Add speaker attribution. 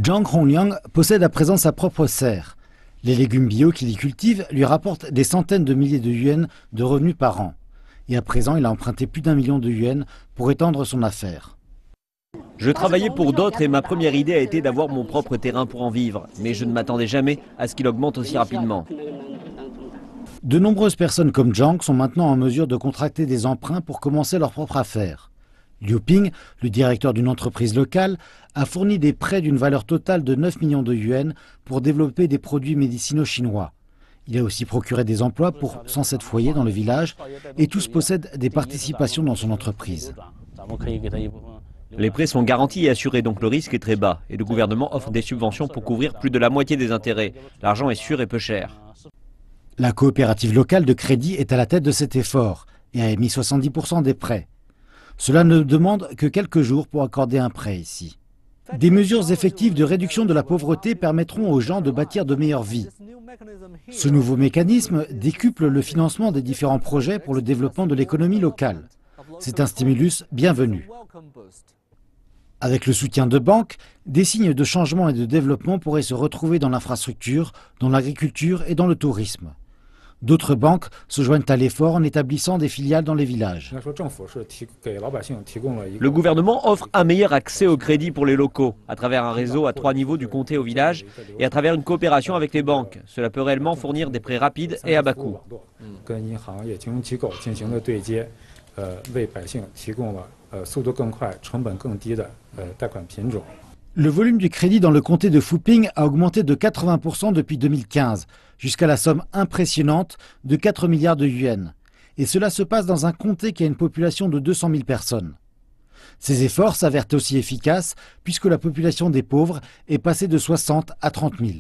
Speaker 1: Zhang Hongliang possède à présent sa propre serre. Les légumes bio qu'il y cultive lui rapportent des centaines de milliers de yuans de revenus par an. Et à présent, il a emprunté plus d'1 million de yuans pour étendre son affaire.
Speaker 2: Je travaillais pour d'autres et ma première idée a été d'avoir mon propre terrain pour en vivre. Mais je ne m'attendais jamais à ce qu'il augmente aussi rapidement.
Speaker 1: De nombreuses personnes comme Zhang sont maintenant en mesure de contracter des emprunts pour commencer leur propre affaire. Liu Ping, le directeur d'une entreprise locale, a fourni des prêts d'une valeur totale de 9 millions de yuans pour développer des produits médicinaux chinois. Il a aussi procuré des emplois pour 107 foyers dans le village et tous possèdent des participations dans son entreprise.
Speaker 2: Les prêts sont garantis et assurés, donc le risque est très bas. Et le gouvernement offre des subventions pour couvrir plus de la moitié des intérêts. L'argent est sûr et peu cher.
Speaker 1: La coopérative locale de crédit est à la tête de cet effort et a émis 70% des prêts. Cela ne demande que quelques jours pour accorder un prêt ici. Des mesures effectives de réduction de la pauvreté permettront aux gens de bâtir de meilleures vies. Ce nouveau mécanisme décuple le financement des différents projets pour le développement de l'économie locale. C'est un stimulus bienvenu. Avec le soutien de banques, des signes de changement et de développement pourraient se retrouver dans l'infrastructure, dans l'agriculture et dans le tourisme. D'autres banques se joignent à l'effort en établissant des filiales dans les villages.
Speaker 2: Le gouvernement offre un meilleur accès au crédit pour les locaux, à travers un réseau à 3 niveaux du comté au village et à travers une coopération avec les banques. Cela peut réellement fournir des prêts rapides et à bas coût.
Speaker 1: Le volume du crédit dans le comté de Phuping a augmenté de 80% depuis 2015, jusqu'à la somme impressionnante de 4 milliards de yuans. Et cela se passe dans un comté qui a une population de 200 000 personnes. Ces efforts s'avèrent aussi efficaces puisque la population des pauvres est passée de 60 à 30 000.